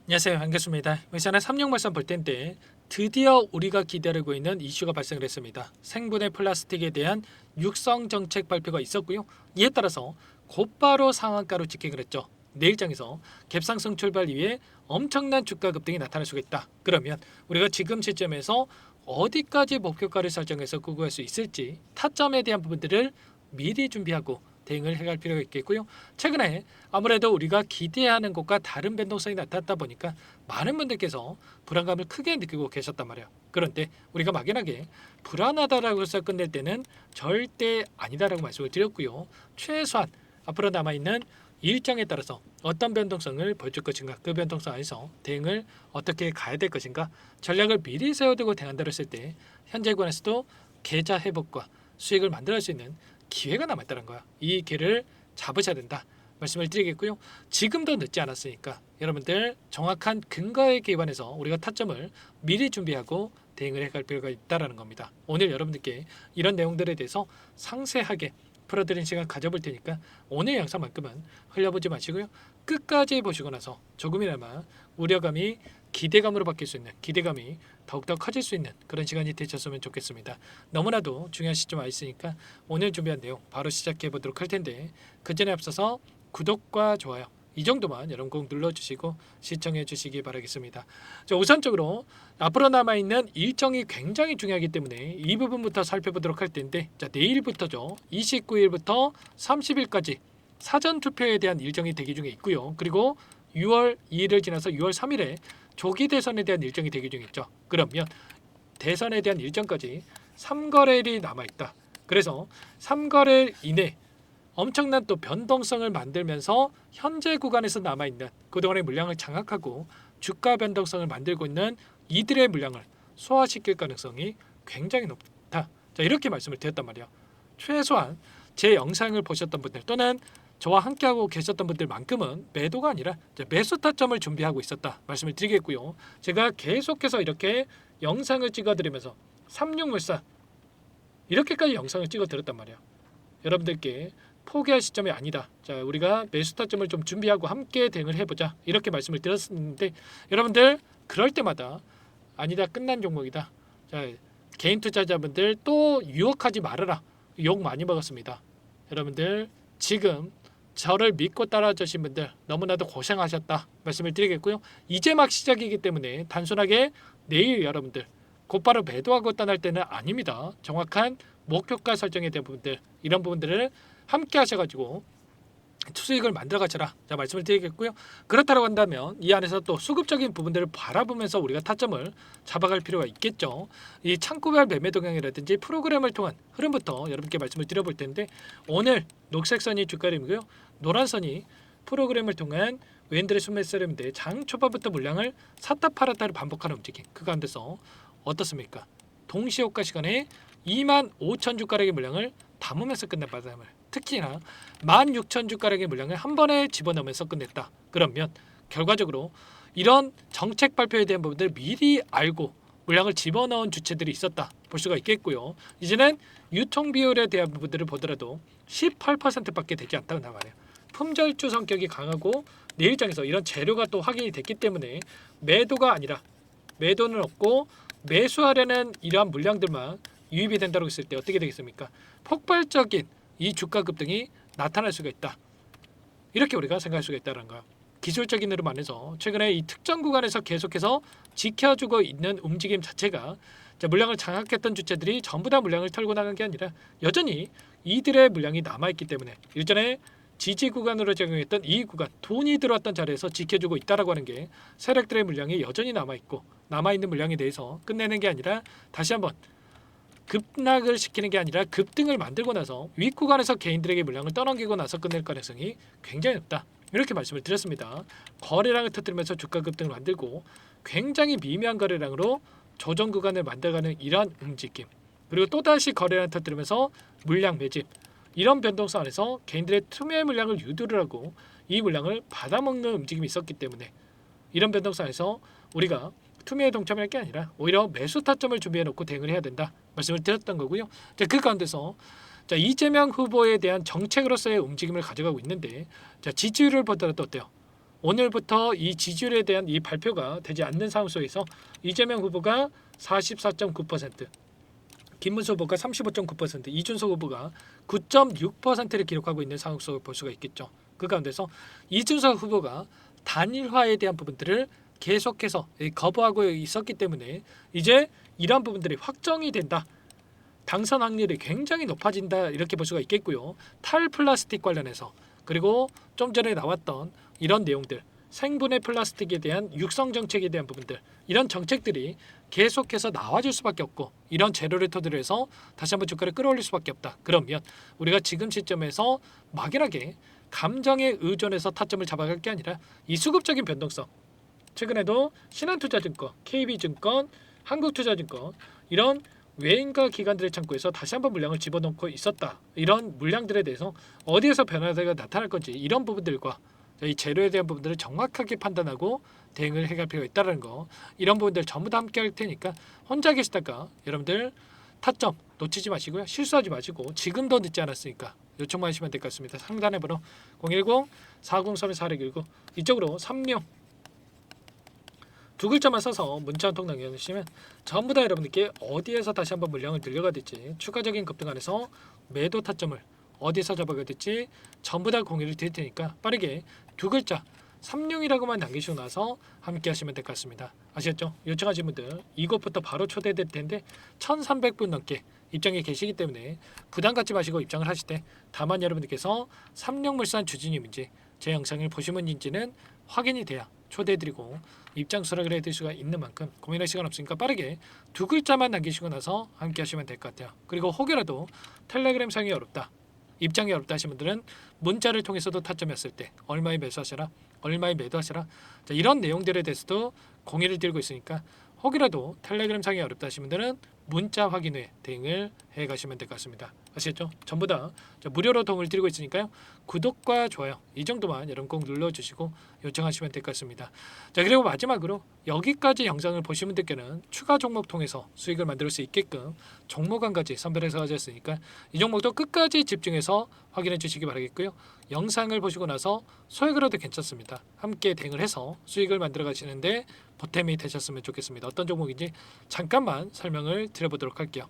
안녕하세요. 반갑습니다. 이번에 36말씀 볼 텐데 드디어 우리가 기다리고 있는 이슈가 발생을 했습니다. 생분해 플라스틱에 대한 육성 정책 발표가 있었고요. 이에 따라서 곧바로 상한가로 직행을 했죠. 내일장에서 갭상승 출발 이후에 엄청난 주가 급등이 나타날 수가 있다. 그러면 우리가 지금 시점에서 어디까지 목표가를 설정해서 구구할 수 있을지 타점에 대한 부분들을 미리 준비하고 대응을 해갈 필요가 있겠고요. 최근에 아무래도 우리가 기대하는 것과 다른 변동성이 나타났다 보니까 많은 분들께서 불안감을 크게 느끼고 계셨단 말이에요. 그런데 우리가 막연하게 불안하다라고 해서 끝낼 때는 절대 아니다라고 말씀을 드렸고요. 최소한 앞으로 남아있는 일정에 따라서 어떤 변동성을 보여줄 것인가, 그 변동성 안에서 대응을 어떻게 가야 될 것인가, 전략을 미리 세워두고 대응한다고 했을 때 현재 관에서도 계좌 회복과 수익을 만들어낼 수 있는 기회가 남았다는 거야. 이 기회를 잡으셔야 된다 말씀을 드리겠고요. 지금도 늦지 않았으니까 여러분들 정확한 근거에 기반해서 우리가 타점을 미리 준비하고 대응을 해갈 필요가 있다는 겁니다. 오늘 여러분들께 이런 내용들에 대해서 상세하게 풀어드리는 시간 가져볼 테니까 오늘 영상만큼은 흘려보지 마시고요. 끝까지 보시고 나서 조금이나마 우려감이 기대감으로 바뀔 수 있는, 기대감이 더욱더 커질 수 있는 그런 시간이 되셨으면 좋겠습니다. 너무나도 중요한 시점 와 있으니까 오늘 준비한 내용 바로 시작해 보도록 할 텐데 그 전에 앞서서 구독과 좋아요 이 정도만 여러분 꼭 눌러주시고 시청해 주시기 바라겠습니다. 자, 우선적으로 앞으로 남아있는 일정이 굉장히 중요하기 때문에 이 부분부터 살펴보도록 할 텐데, 자, 내일부터죠. 29일부터 30일까지 사전투표에 대한 일정이 대기 중에 있고요. 그리고 6월 2일을 지나서 6월 3일에 조기 대선에 대한 일정이 대기 중에 있죠. 그러면 대선에 대한 일정까지 3거래일이 남아있다. 그래서 3거래일 이내 엄청난 또 변동성을 만들면서 현재 구간에서 남아있는 그동안의 물량을 장악하고 주가 변동성을 만들고 있는 이들의 물량을 소화시킬 가능성이 굉장히 높다. 자, 이렇게 말씀을 드렸단 말이에요. 최소한 제 영상을 보셨던 분들 또는 저와 함께하고 계셨던 분들만큼은 매도가 아니라 매수 타점을 준비하고 있었다 말씀을 드리겠고요. 제가 계속해서 이렇게 영상을 찍어드리면서 36물산 이렇게까지 영상을 찍어드렸단 말이에요. 여러분들께 포기할 시점이 아니다. 자, 우리가 매수 타점을 좀 준비하고 함께 대응을 해보자 이렇게 말씀을 드렸는데 여러분들 그럴 때마다 아니다, 끝난 종목이다. 자, 개인 투자자분들 또 유혹하지 말아라. 욕 많이 먹었습니다. 여러분들 지금 저를 믿고 따라주신 분들 너무나도 고생하셨다 말씀을 드리겠고요. 이제 막 시작이기 때문에 단순하게 내일 여러분들 곧바로 매도하고 떠날 때는 아닙니다. 정확한 목표가 설정에 대한 부분들, 이런 부분들을 함께 하셔가지고 수익을 만들어 가셔라. 자, 말씀을 드리겠고요. 그렇다고 한다면 이 안에서 또 수급적인 부분들을 바라보면서 우리가 타점을 잡아갈 필요가 있겠죠. 이 창구별 매매 동향이라든지 프로그램을 통한 흐름부터 여러분께 말씀을 드려볼 텐데, 오늘 녹색 선이 주가림이고요. 노란 선이 프로그램을 통한 왼들의 순매수름인데 장 초반부터 물량을 샀다 팔았다를 반복하는 움직임. 그 가운데서 어떻습니까? 동시효과 시간에 25,000주가량의 물량을 담으면서 끝낸 바람을, 특히나 16,000주가량의 물량을 한 번에 집어넣으면서 끝냈다. 그러면 결과적으로 이런 정책 발표에 대한 부분들을 미리 알고 물량을 집어넣은 주체들이 있었다 볼 수가 있겠고요. 이제는 유통 비율에 대한 부분들을 보더라도 18%밖에 되지 않다고 나와요. 품절주 성격이 강하고 내일장에서 이런 재료가 또 확인이 됐기 때문에 매도가 아니라, 매도는 없고 매수하려는 이러한 물량들만 유입이 된다고 했을 때 어떻게 되겠습니까? 폭발적인 이 주가 급등이 나타날 수가 있다. 이렇게 우리가 생각할 수가 있다는 거예요. 기술적인 흐름 안에서 최근에 이 특정 구간에서 계속해서 지켜주고 있는 움직임 자체가, 물량을 장악했던 주체들이 전부 다 물량을 털고 나간 게 아니라 여전히 이들의 물량이 남아있기 때문에 일전에 지지 구간으로 적용했던 이 구간, 돈이 들어왔던 자리에서 지켜주고 있다라고 하는 게 세력들의 물량이 여전히 남아있고, 남아있는 물량에 대해서 끝내는 게 아니라 다시 한번 급락을 시키는 게 아니라 급등을 만들고 나서 윗구간에서 개인들에게 물량을 떠넘기고 나서 끝낼 가능성이 굉장히 높다. 이렇게 말씀을 드렸습니다. 거래량을 터뜨리면서 주가 급등을 만들고 굉장히 미미한 거래량으로 조정 구간을 만들어가는 이러한 움직임, 그리고 또다시 거래량을 터뜨리면서 물량 매집, 이런 변동성 안에서 개인들의 투매 물량을 유도를 하고 이 물량을 받아먹는 움직임이 있었기 때문에 이런 변동성 안에서 우리가 투매에 동참할 게 아니라 오히려 매수 타점을 준비해 놓고 대응을 해야 된다 말씀을 드렸던 거고요. 자, 그 가운데서 이재명 후보에 대한 정책으로서의 움직임을 가져가고 있는데, 지지율을 보더라도 어때요? 오늘부터 이 지지율에 대한 이 발표가 되지 않는 상황 속에서 이재명 후보가 44.9%, 김문수 후보가 35.9%, 이준석 후보가 9.6%를 기록하고 있는 상황 속을 볼 수가 있겠죠. 그 가운데서 이준석 후보가 단일화에 대한 부분들을 계속해서 거부하고 있었기 때문에 이제 이러한 부분들이 확정이 된다. 당선 확률이 굉장히 높아진다 이렇게 볼 수가 있겠고요. 탈플라스틱 관련해서 그리고 좀 전에 나왔던 이런 내용들 생분해 플라스틱에 대한 육성 정책에 대한 부분들 이런 정책들이 계속해서 나와줄 수밖에 없고 이런 재료를 토대로 해서 다시 한번 주가를 끌어올릴 수밖에 없다. 그러면 우리가 지금 시점에서 막연하게 감정에 의존해서 타점을 잡아갈 게 아니라 이 수급적인 변동성 최근에도 신한투자증권, KB증권, 한국투자증권 이런 외인과 기관들의 창구에서 다시 한번 물량을 집어넣고 있었다. 이런 물량들에 대해서 어디에서 변화가 나타날 건지 이런 부분들과 이 재료에 대한 부분들을 정확하게 판단하고 대응을 해갈 필요가 있다는 거 이런 부분들 전부 다 함께 할 테니까 혼자 계시다가 여러분들 타점 놓치지 마시고요. 실수하지 마시고 지금도 늦지 않았으니까 요청만 하시면 될 것 같습니다. 상단의 번호 010-403-4619 이쪽으로 3명 두 글자만 써서 문자 한 통 남겨주시면 전부 다 여러분들께 어디에서 다시 한번 물량을 늘려가 될지 추가적인 급등 안에서 매도 타점을 어디서 잡아가 될지 전부 다 공유를 드릴 테니까 빠르게 두 글자 36이라고만 남기시고 나서 함께 하시면 될 것 같습니다. 아시겠죠? 요청하신 분들 이것부터 바로 초대될 텐데 1300분 넘게 입장에 계시기 때문에 부담 갖지 마시고 입장을 하실 때 다만 여러분들께서 삼룡물산 주주님인지 제 영상을 보신 분인지는 확인이 돼야 초대해드리고 입장 수락을 해드릴 수가 있는 만큼 고민할 시간 없으니까 빠르게 두 글자만 남기시고 나서 함께 하시면 될 것 같아요. 그리고 혹여라도 텔레그램 상이 어렵다 입장이 어렵다 하시는 분들은 문자를 통해서도 타점했을 때 얼마에 매수하시라 얼마에 매도하시라 자, 이런 내용들에 대해서도 공유를 드리고 있으니까 혹이라도 텔레그램 상이 어렵다 하시는 분들은 문자 확인 후에 대응을 해 가시면 될 것 같습니다. 아시겠죠? 전부 다 무료로 도움을 드리고 있으니까요. 구독과 좋아요 이 정도만 여러분 꼭 눌러주시고 요청하시면 될 것 같습니다. 자 그리고 마지막으로 여기까지 영상을 보신 분들께는 추가 종목 통해서 수익을 만들 수 있게끔 종목 한 가지 선별해서 가졌으니까 이 종목도 끝까지 집중해서 확인해 주시기 바라겠고요. 영상을 보시고 나서 소액으로도 괜찮습니다. 함께 대응을 해서 수익을 만들어 가시는데 보탬이 되셨으면 좋겠습니다. 어떤 종목인지 잠깐만 설명을 드려보도록 할게요.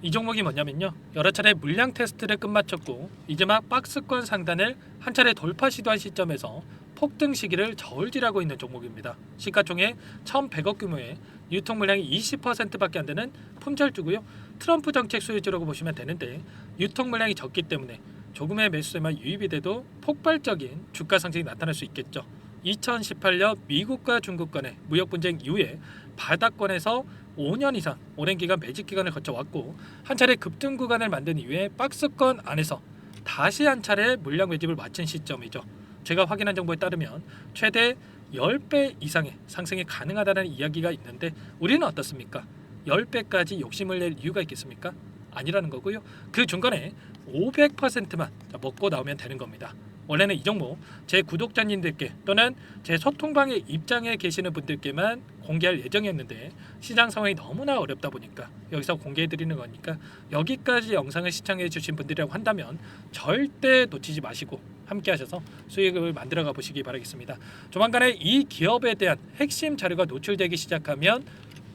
이 종목이 뭐냐면요. 여러 차례 물량 테스트를 끝마쳤고 이제 막 박스권 상단을 한 차례 돌파 시도한 시점에서 폭등 시기를 저울질하고 있는 종목입니다. 시가총액 1,100억 규모의 유통 물량이 20%밖에 안 되는 품절주고요. 트럼프 정책 수혜주라고 보시면 되는데 유통 물량이 적기 때문에 조금의 매수세만 유입이 돼도 폭발적인 주가 상승이 나타날 수 있겠죠. 2018년 미국과 중국 간의 무역 분쟁 이후에 바닥권에서 5년 이상 오랜 기간 매집 기간을 거쳐왔고 한 차례 급등 구간을 만든 이후에 박스권 안에서 다시 한 차례 물량 매집을 마친 시점이죠. 제가 확인한 정보에 따르면 최대 10배 이상의 상승이 가능하다는 이야기가 있는데 우리는 어떻습니까? 10배까지 욕심을 낼 이유가 있겠습니까? 아니라는 거고요. 그 중간에 500%만 먹고 나오면 되는 겁니다. 원래는 이 종목 제 구독자님들께 또는 제 소통방에 입장해 계시는 분들께만 공개할 예정이었는데 시장 상황이 너무나 어렵다 보니까 여기서 공개해 드리는 거니까 여기까지 영상을 시청해 주신 분들이라고 한다면 절대 놓치지 마시고 함께 하셔서 수익을 만들어 가 보시기 바라겠습니다. 조만간에 이 기업에 대한 핵심 자료가 노출되기 시작하면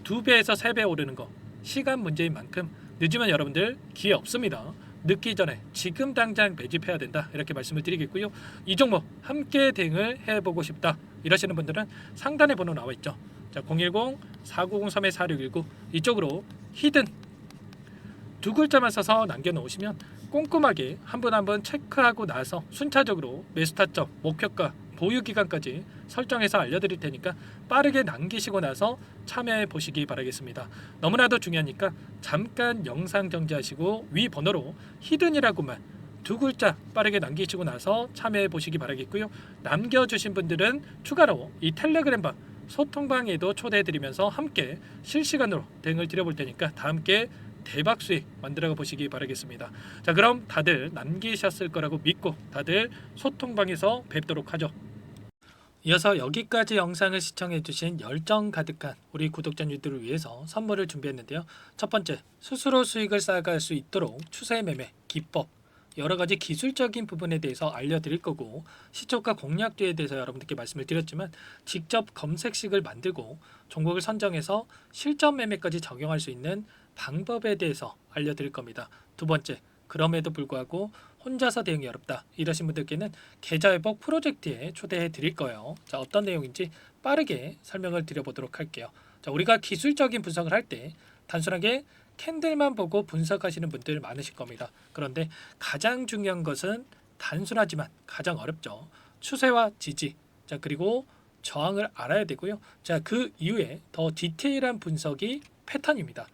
2배에서 3배 오르는 거 시간 문제인 만큼 늦으면 여러분들 기회 없습니다. 늦기 전에 지금 당장 매집해야 된다 이렇게 말씀을 드리겠고요. 이 종목 함께 대응을 해보고 싶다 이러시는 분들은 상단에 번호 나와 있죠. 자 010-4903-4619 이쪽으로 히든 두 글자만 써서 남겨놓으시면 꼼꼼하게 한 분 한 분 체크하고 나서 순차적으로 매수 타점, 목표가, 보유 기간까지 설정해서 알려드릴 테니까 빠르게 남기시고 나서 참여해 보시기 바라겠습니다. 너무나도 중요하니까 잠깐 영상 정지하시고 위 번호로 히든이라고만 두 글자 빠르게 남기시고 나서 참여해 보시기 바라겠고요. 남겨주신 분들은 추가로 이 텔레그램방 소통방에도 초대해 드리면서 함께 실시간으로 대응을 드려볼 테니까 다 함께 대박 수익 만들어 보시기 바라겠습니다. 자 그럼 다들 남기셨을 거라고 믿고 다들 소통방에서 뵙도록 하죠. 이어서 여기까지 영상을 시청해주신 열정 가득한 우리 구독자님들을 위해서 선물을 준비했는데요. 첫 번째, 스스로 수익을 쌓아갈 수 있도록 추세 매매 기법 여러 가지 기술적인 부분에 대해서 알려드릴 거고 시초가 공략주에 대해서 여러분들께 말씀을 드렸지만 직접 검색식을 만들고 종목을 선정해서 실전 매매까지 적용할 수 있는 방법에 대해서 알려드릴 겁니다. 두 번째, 그럼에도 불구하고 혼자서 대응이 어렵다 이러신 분들께는 계좌회복 프로젝트에 초대해 드릴 거예요. 자, 어떤 내용인지 빠르게 설명을 드려보도록 할게요. 자, 우리가 기술적인 분석을 할 때 단순하게 캔들만 보고 분석하시는 분들 많으실 겁니다. 그런데 가장 중요한 것은 단순하지만 가장 어렵죠. 추세와 지지, 자 그리고 저항을 알아야 되고요. 자, 그 이후에 더 디테일한 분석이 패턴입니다.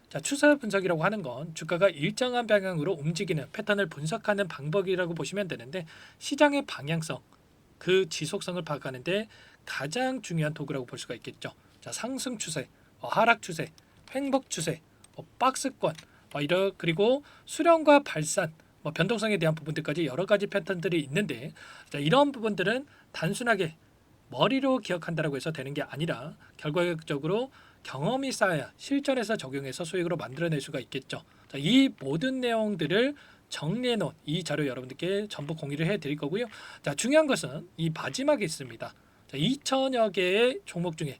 자, 추세 분석이라고 하는 건 주가가 일정한 방향으로 움직이는 패턴을 분석하는 방법이라고 보시면 되는데 시장의 방향성, 그 지속성을 파악하는데 가장 중요한 도구라고 볼 수가 있겠죠. 자, 상승 추세, 하락 추세, 횡복 추세, 박스권, 그리고 수렴과 발산, 변동성에 대한 부분들까지 여러 가지 패턴들이 있는데 자, 이런 부분들은 단순하게 머리로 기억한다라고 해서 되는 게 아니라 결과적으로 경험이 쌓아야 실전에서 적용해서 수익으로 만들어낼 수가 있겠죠. 자, 이 모든 내용들을 정리해 놓은 이 자료 여러분들께 전부 공유를 해 드릴 거고요. 자, 중요한 것은 이 마지막에 있습니다. 자, 2천여 개의 종목 중에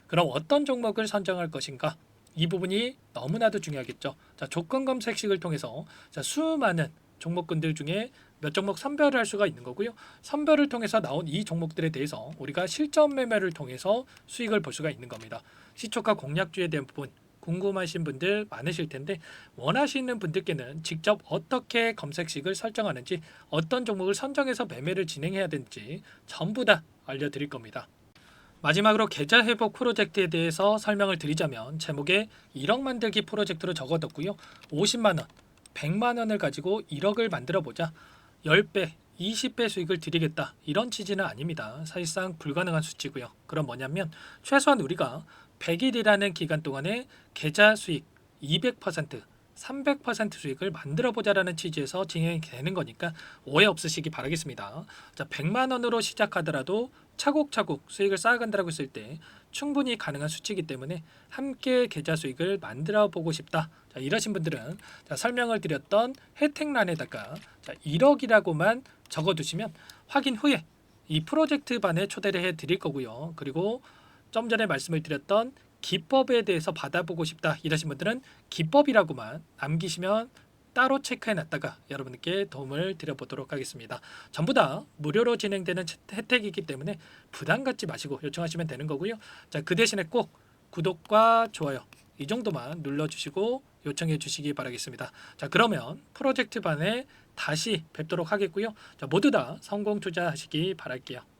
그럼 어떤 종목을 선정할 것인가? 이 부분이 너무나도 중요하겠죠. 자, 조건 검색식을 통해서 자, 수많은 종목군들 중에 몇 종목 선별을 할 수가 있는 거고요. 선별을 통해서 나온 이 종목들에 대해서 우리가 실전 매매를 통해서 수익을 볼 수가 있는 겁니다. 시초가 공략주에 대한 부분 궁금하신 분들 많으실 텐데 원하시는 분들께는 직접 어떻게 검색식을 설정하는지 어떤 종목을 선정해서 매매를 진행해야 되는지 전부 다 알려드릴 겁니다. 마지막으로 계좌 회복 프로젝트에 대해서 설명을 드리자면 제목에 1억 만들기 프로젝트로 적어뒀고요. 50만 원, 100만 원을 가지고 1억을 만들어 보자. 10배, 20배 수익을 드리겠다. 이런 취지는 아닙니다. 사실상 불가능한 수치고요. 그럼 뭐냐면 최소한 우리가 100일이라는 기간 동안에 계좌 수익 200%, 300% 수익을 만들어 보자라는 취지에서 진행이 되는 거니까 오해 없으시기 바라겠습니다. 자, 100만 원으로 시작하더라도 차곡차곡 수익을 쌓아간다고 했을 때 충분히 가능한 수치이기 때문에 함께 계좌 수익을 만들어 보고 싶다. 자, 이러신 분들은 자, 설명을 드렸던 혜택란에다가 자, 1억이라고만 적어두시면 확인 후에 이 프로젝트 반에 초대를 해 드릴 거고요. 그리고 좀 전에 말씀을 드렸던 기법에 대해서 받아보고 싶다 이러신 분들은 기법이라고만 남기시면 따로 체크해 놨다가 여러분께 도움을 드려보도록 하겠습니다. 전부 다 무료로 진행되는 혜택이기 때문에 부담 갖지 마시고 요청하시면 되는 거고요. 자, 그 대신에 꼭 구독과 좋아요 이 정도만 눌러주시고 요청해 주시기 바라겠습니다. 자, 그러면 프로젝트 반에 다시 뵙도록 하겠고요. 자, 모두 다 성공 투자하시기 바랄게요.